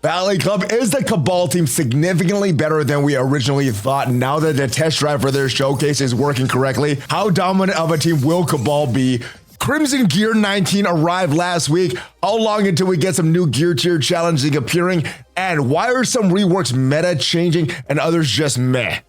Valley Club, is the Cabal team significantly better than we originally thought now that the test drive for their showcase is working correctly? How dominant of a team will Cabal be? Crimson Gear 19 arrived last week. How long until we get some new gear tier challenging appearing? And why are some reworks meta changing and others just meh?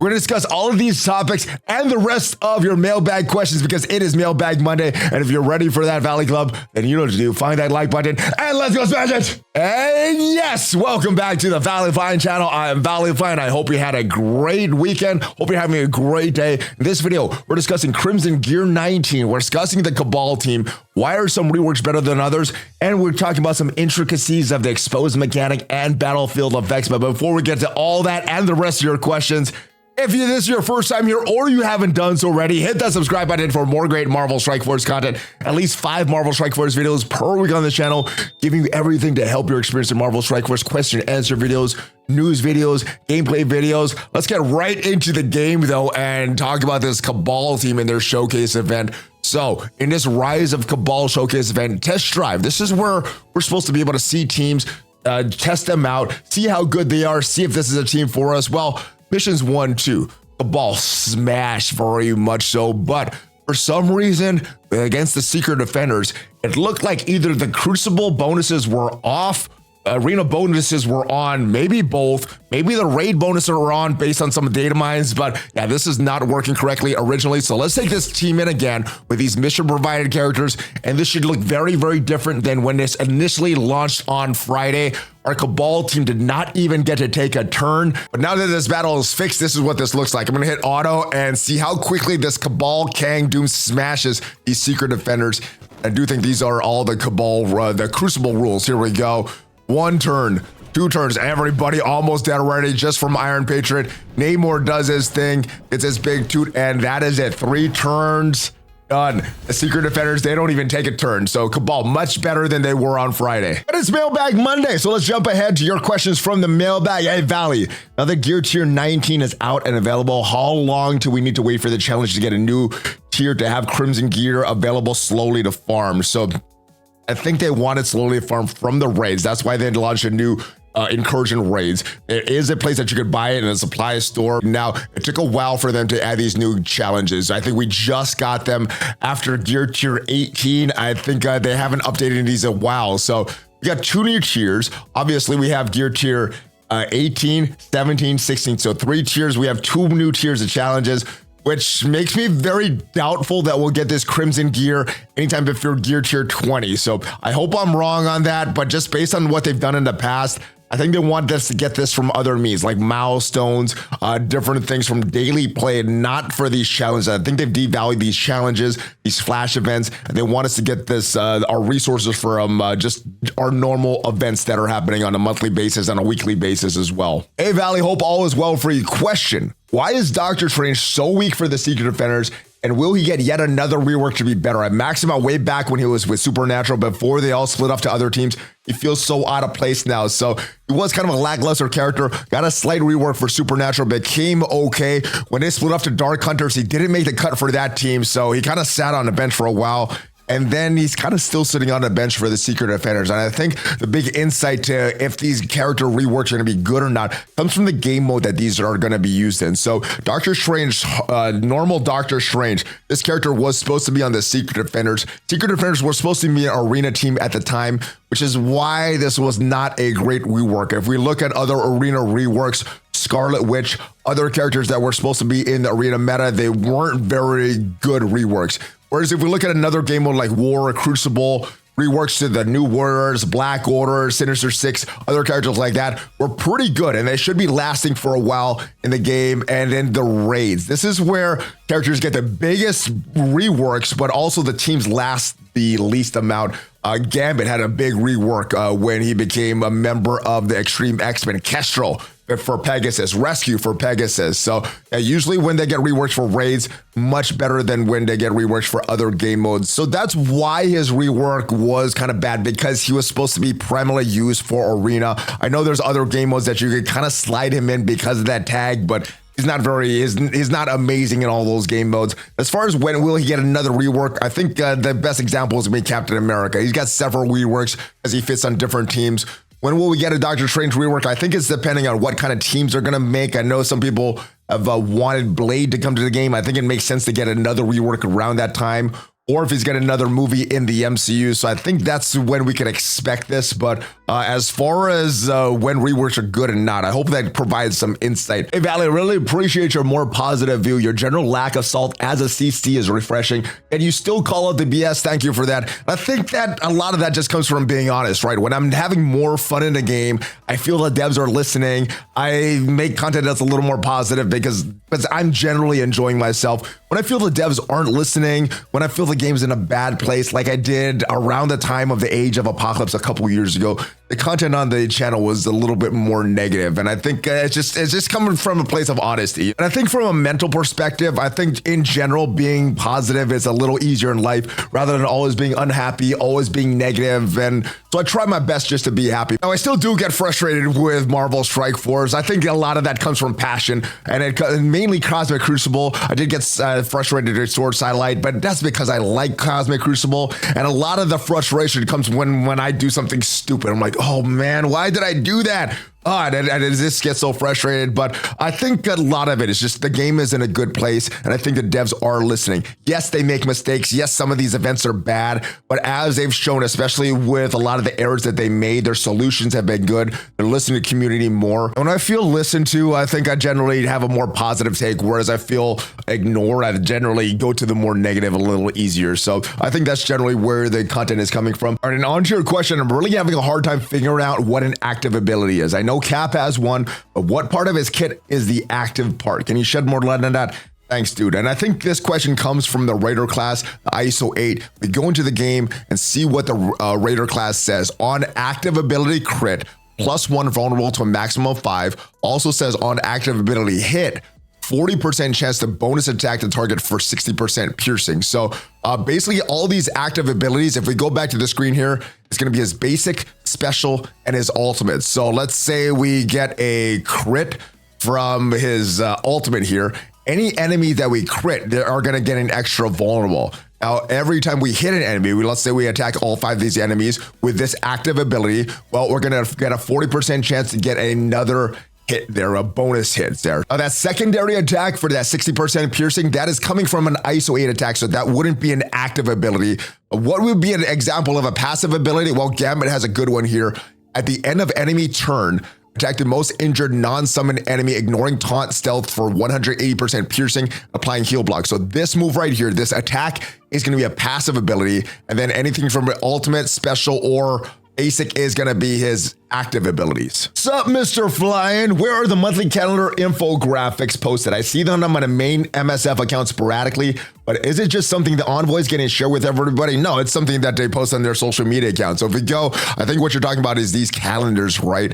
We're going to discuss all of these topics and the rest of your mailbag questions because it is Mailbag Monday. And if you're ready for that, Valley Club, then you know what to do. Find that like button and let's go smash it. And yes, welcome back to the ValleyFlyin channel. I am ValleyFlyin. I hope you had a great weekend. Hope you're having a great day. In this video, we're discussing Crimson Gear 19. We're discussing the Cabal team. Why are some reworks better than others? And we're talking about some intricacies of the exposed mechanic and battlefield effects. But before we get to all that and the rest of your questions, if this is your first time here or you haven't done so already, hit that subscribe button for more great Marvel Strike Force content. At least 5 Marvel Strike Force videos per week on the channel, giving you everything to help your experience in Marvel Strike Force question and answer videos, news videos, gameplay videos. Let's get right into the game though and talk about this Cabal team and their showcase event. So in this Rise of Cabal showcase event test drive, this is where we're supposed to be able to see teams, test them out, see how good they are, see if this is a team for us. Well, missions 1, 2, Cabal smashed very much so, but for some reason, against the Secret Defenders, it looked like either the Crucible bonuses were off, Arena bonuses were on, maybe both, maybe the raid bonuses are on based on some data mines, but yeah, this is not working correctly originally. So let's take this team in again with these mission provided characters, and this should look very, very different than when this initially launched on Friday. Our Cabal team did not even get to take a turn, but now that this battle is fixed, this is what this looks like. I'm gonna hit auto and see how quickly this Cabal Kang Doom smashes these Secret Defenders. I do think these are all the Cabal, the Crucible rules. Here we go. 1 turn, 2 turns, everybody almost dead already just from Iron Patriot. Namor does his thing, gets his big toot, and that is it. 3 turns, done. The Secret Defenders, they don't even take a turn. So Cabal, much better than they were on Friday. But it's Mailbag Monday, so let's jump ahead to your questions from the mailbag. Hey, Valley, now that Gear Tier 19 is out and available, how long do we need to wait for the challenge to get a new tier to have Crimson Gear available slowly to farm? So I think they wanted slowly to farm from the raids. That's why they launched a new incursion raids. There is a place that you could buy it in a supply store. Now, it took a while for them to add these new challenges. I think we just got them after Gear Tier 18. I think they haven't updated these in a while. So we got 2 new tiers. Obviously, we have Gear Tier 18, 17, 16. So 3 tiers. We have 2 new tiers of challenges, which makes me very doubtful that we'll get this Crimson Gear anytime before Gear Tier 20. So I hope I'm wrong on that, but just based on what they've done in the past, I think they want us to get this from other means, like milestones, different things from daily play, not for these challenges. I think they've devalued these challenges, these flash events, and they want us to get this, our resources from just our normal events that are happening on a monthly basis, on a weekly basis as well. Hey, Valley, hope all is well for you. Question: why is Doctor Strange so weak for the Secret Defenders? And will he get yet another rework to be better? I maxed him out way back when he was with Supernatural before they all split up to other teams. He feels so out of place now. So he was kind of a lackluster character. Got a slight rework for Supernatural, became okay. When they split up to Dark Hunters, he didn't make the cut for that team. So he kind of sat on the bench for a while. And then he's kind of still sitting on the bench for the Secret Defenders. And I think the big insight to if these character reworks are going to be good or not comes from the game mode that these are going to be used in. So Doctor Strange, normal Doctor Strange, this character was supposed to be on the Secret Defenders. Secret Defenders were supposed to be an arena team at the time, which is why this was not a great rework. If we look at other arena reworks, Scarlet Witch, other characters that were supposed to be in the arena meta, they weren't very good reworks. Whereas if we look at another game mode like War, Crucible, reworks to the New Warriors, Black Order, Sinister Six, other characters like that were pretty good, and they should be lasting for a while in the game. And then the raids. This is where characters get the biggest reworks, but also the teams last the least amount. Gambit had a big rework when he became a member of the Extreme X-Men. Kestrel for Pegasus, Rescue for Pegasus. So usually when they get reworks for raids, much better than when they get reworks for other game modes. So that's why his rework was kind of bad, because he was supposed to be primarily used for arena. I know there's other game modes that you could kind of slide him in because of that tag, but he's not amazing in all those game modes. As far as when will he get another rework, I think the best example is going to be Captain America. He's got several reworks as he fits on different teams. When will we get a Doctor Strange rework? I think it's depending on what kind of teams they're going to make. I know some people have wanted Blade to come to the game. I think it makes sense to get another rework around that time, or if he's got another movie in the MCU. So I think that's when we can expect this. But as far as when reworks are good and not, I hope that provides some insight. Hey, Valley, I really appreciate your more positive view. Your general lack of salt as a CC is refreshing, and you still call out the BS. Thank you for that. And I think that a lot of that just comes from being honest, right? When I'm having more fun in the game, I feel the devs are listening. I make content that's a little more positive because I'm generally enjoying myself. When I feel the devs aren't listening, when I feel the game's in a bad place, like I did around the time of the Age of Apocalypse a couple years ago, the content on the channel was a little bit more negative. And I think it's just coming from a place of honesty. And I think from a mental perspective, I think in general, being positive is a little easier in life rather than always being unhappy, always being negative. And so I try my best just to be happy. Now, I still do get frustrated with Marvel Strike Force. I think a lot of that comes from passion, and it mainly Cosmic Crucible. I did get frustrated at Sword Satellite, but that's because I like Cosmic Crucible. And a lot of the frustration comes when I do something stupid. I'm like, oh man, why did I do that? And this gets so frustrated, but I think a lot of it is just the game is in a good place, and I think the devs are listening. Yes, they make mistakes. Yes, some of these events are bad, but as they've shown, especially with a lot of the errors that they made, their solutions have been good. They're listening to community more. When I feel listened to, I think I generally have a more positive take, whereas I feel ignored, I generally go to the more negative a little easier. So I think that's generally where the content is coming from. All right, and on to your question, I'm really having a hard time figuring out what an active ability is. I know Cap has one, but what part of his kit is the active part? Can you shed more light on that? Thanks, dude. And I think this question comes from the Raider class, the ISO 8. We go into the game and see what the Raider class says. On active ability crit, +1 vulnerable to a maximum of 5. Also says on active ability hit, 40% chance to bonus attack the target for 60% piercing. So basically all these active abilities, if we go back to the screen here, it's going to be his basic, special, and his ultimate. So let's say we get a crit from his ultimate here. Any enemy that we crit, they are going to get an extra vulnerable. Now, every time we hit an enemy, let's say we attack all 5 of these enemies with this active ability, well, we're going to get a 40% chance to get another hit there, a bonus hit there. That secondary attack for that 60% piercing, that is coming from an ISO 8 attack, so that wouldn't be an active ability. What would be an example of a passive ability? Well, Gambit has a good one here. At the end of enemy turn, attack the most injured non-summoned enemy, ignoring taunt stealth for 180% piercing, applying heal block. So this move right here, this attack is going to be a passive ability, and then anything from ultimate, special, or basic is going to be his active abilities. Sup, Mr. Flyin? Where are the monthly calendar infographics posted? I see them on my main MSF account sporadically, but is it just something the Envoy is getting shared with everybody? No, it's something that they post on their social media account. So if we go, I think what you're talking about is these calendars, right?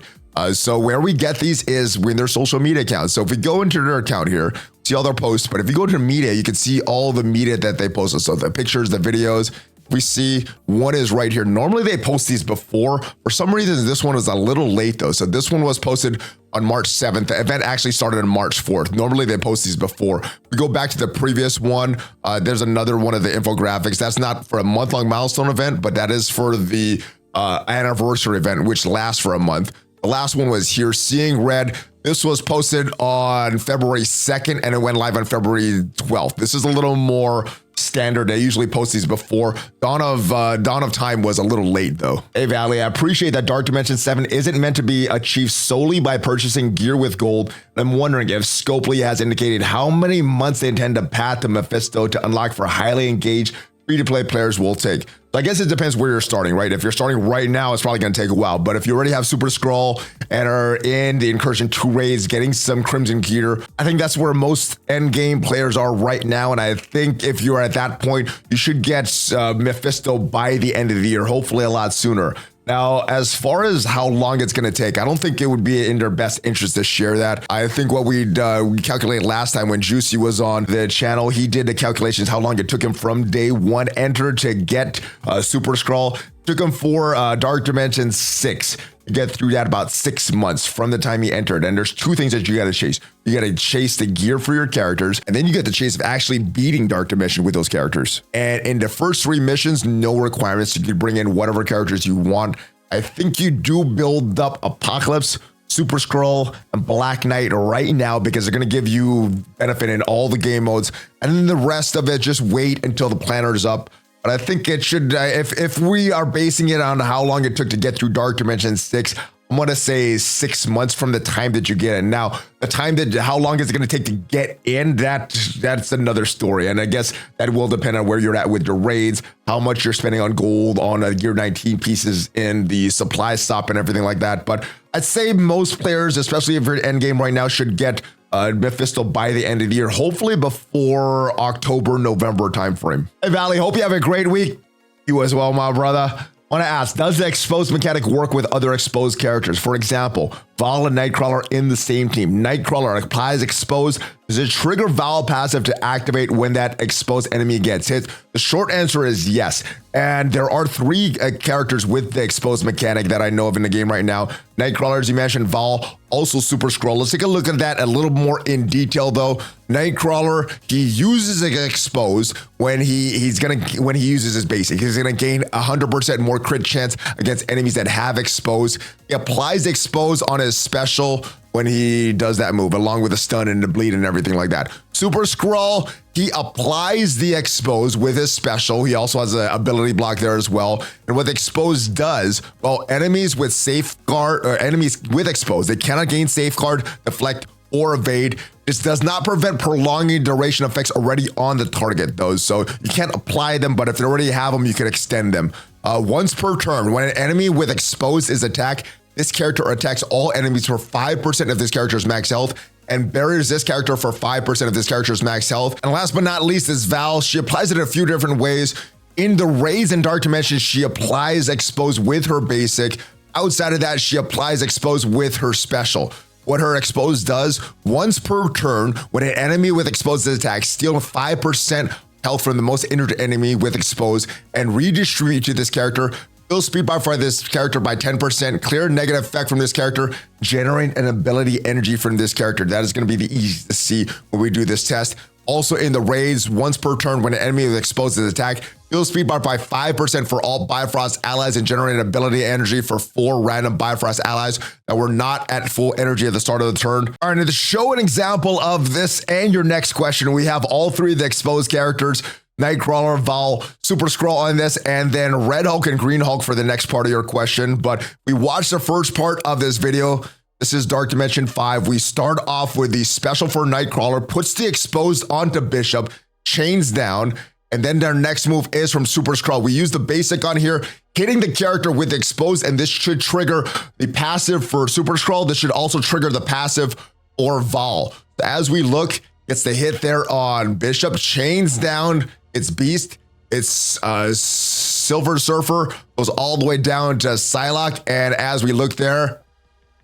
So where we get these is in their social media accounts. So if we go into their account here, see all their posts, but if you go to media, you can see all the media that they posted. So the pictures, the videos, we see one is right here. Normally they post these before. For some reason, this one was a little late though. So this one was posted on March 7th. The event actually started on March 4th. Normally they post these before. We go back to the previous one. There's another one of the infographics. That's not for a month-long milestone event, but that is for the anniversary event, which lasts for a month. The last one was here, Seeing Red. This was posted on February 2nd and it went live on February 12th. This is a little more standard. They usually post these before. Dawn of Time was a little late though. Hey Valley, I appreciate that Dark Dimension 7 isn't meant to be achieved solely by purchasing gear with gold. I'm wondering if Scopely has indicated how many months they intend to path to Mephisto to unlock for highly engaged free-to-play players will take. So I guess it depends where you're starting, right? If you're starting right now, it's probably going to take a while. But if you already have Super Skrull and are in the Incursion 2 raids, getting some Crimson gear, I think that's where most endgame players are right now. And I think if you're at that point, you should get Mephisto by the end of the year, hopefully a lot sooner. Now, as far as how long it's going to take, I don't think it would be in their best interest to share that. I think what we calculated last time when Juicy was on the channel, he did the calculations how long it took him from day 1 enter to get Super Skrull. Took him for Dark Dimension 6 to get through that, about 6 months from the time he entered. And there's 2 things that you got to chase. You got to chase the gear for your characters, and then you get the chase of actually beating Dark Dimension with those characters. And in the first 3 missions, no requirements. You can bring in whatever characters you want. I think you do build up Apocalypse, Super Scroll, and Black Knight right now because they're going to give you benefit in all the game modes. And then the rest of it, just wait until the planner is up. But I think it should, if we are basing it on how long it took to get through Dark Dimension 6, I'm going to say 6 months from the time that you get it. Now, the time that, how long is it going to take to get in, that's another story. And I guess that will depend on where you're at with your raids, how much you're spending on gold, on Gear 19 pieces in the supply stop and everything like that. But I'd say most players, especially if you're end game right now, should get Mephisto by the end of the year, hopefully before October, November timeframe. Hey, Valley, hope you have a great week. You as well, my brother. I want to ask, does the exposed mechanic work with other exposed characters? For example, Val and Nightcrawler in the same team. Nightcrawler applies exposed. Does it trigger Val passive to activate when that exposed enemy gets hit? The short answer is yes. And there are 3 characters with the exposed mechanic that I know of in the game right now. Nightcrawler, as you mentioned, Val, also Super Scroll. Let's take a look at that a little more in detail though. Nightcrawler, he uses exposed when he uses his basic. He's gonna gain 100% more crit chance against enemies that have exposed. He applies expose on his special when he does that move, along with the stun and the bleed and everything like that. Super Scroll, he applies the expose with his special. He also has an ability block there as well. And what expose does, well, enemies with safeguard, or enemies with expose, they cannot gain safeguard, deflect, or evade. This does not prevent prolonging duration effects already on the target though. So you can't apply them, but if they already have them, you can extend them. Once per turn, when an enemy with exposed is attacked, this character attacks all enemies for 5% of this character's max health and buries this character for 5% of this character's max health. And last but not least is Val. She applies it a few different ways. In the raids and Dark Dimensions, she applies expose with her basic. Outside of that, she applies expose with her special. What her expose does, once per turn, when an enemy with exposed is attacked, steal 5% health from the most injured enemy with expose and redistribute to this character. Fill speed bar for this character by 10%, clear negative effect from this character, generate an ability energy from this character. That is going to be the easy to see when we do this test. Also in the raids, once per turn when an enemy is exposed to the attack, fill speed bar by 5% for all Bifrost allies and generate ability energy for 4 random Bifrost allies that were not at full energy at the start of the turn. All right, and to show an example of this and your next question, we have all 3 of the exposed characters. Nightcrawler, Val, Super Scroll on this, and then Red Hulk and Green Hulk for the next part of your question. But we watched the first part of this video. This is Dark Dimension 5. We start off with the special for Nightcrawler, puts the exposed onto Bishop, chains down, and then their next move is from Super Scroll. We use the basic on here, hitting the character with exposed, and this should trigger the passive for Super Scroll. This should also trigger the passive for Val. As we look, gets the hit there on Bishop, chains down, it's Beast, it's Silver Surfer, goes all the way down to Psylocke, and as we look there,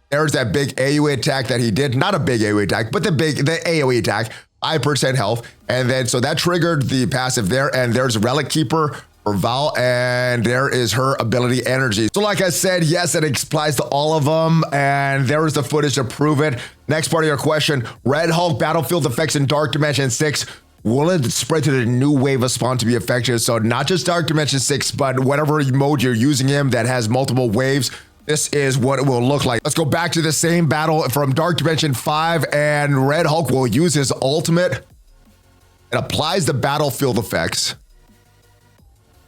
there's that big AoE attack that he did. Not a big AoE attack, but the AoE attack, 5% health, and then so that triggered the passive there, and there's Relic Keeper for Val, and there is her ability energy. So like I said, yes, it applies to all of them, and there is the footage to prove it. Next part of your question, Red Hulk battlefield effects in Dark Dimension 6. Will it spread to the new wave of spawn to be effective? So not just Dark Dimension 6, but whatever mode you're using him that has multiple waves, this is what it will look like. Let's go back to the same battle from Dark Dimension 5, and Red Hulk will use his ultimate. It applies the battlefield effects.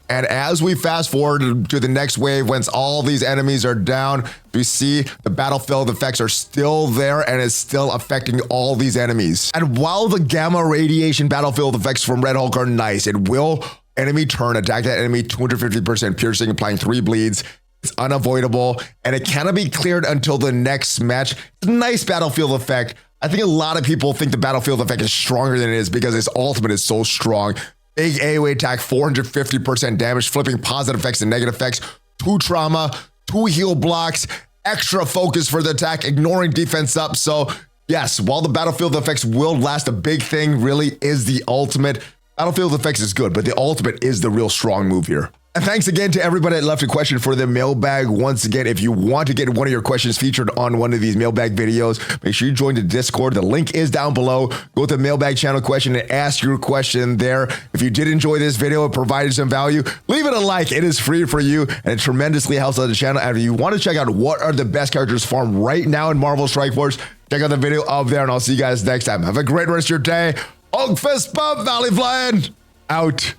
And as we fast forward to the next wave, once all these enemies are down, we see the battlefield effects are still there and is still affecting all these enemies. And while the gamma radiation battlefield effects from Red Hulk are nice, it will enemy turn, attack that enemy 250% piercing, applying 3 bleeds. It's unavoidable, and it cannot be cleared until the next match. It's a nice battlefield effect. I think a lot of people think the battlefield effect is stronger than it is because his ultimate is so strong. Big AoE attack, 450% damage, flipping positive effects and negative effects, 2 trauma, 2 heal blocks, extra focus for the attack, ignoring defense up. So yes, while the battlefield effects will last, a big thing really is the ultimate. Battlefield effects is good, but the ultimate is the real strong move here. And thanks again to everybody that left a question for the mailbag. Once again, if you want to get one of your questions featured on one of these mailbag videos, make sure you join the Discord. The link is down below. Go to the mailbag channel question and ask your question there. If you did enjoy this video, it provided some value, leave it a like. It is free for you and it tremendously helps out the channel. And if you want to check out what are the best characters farmed right now in Marvel Strike Force, check out the video up there and I'll see you guys next time. Have a great rest of your day. Og fist bump, ValleyFlyin, out.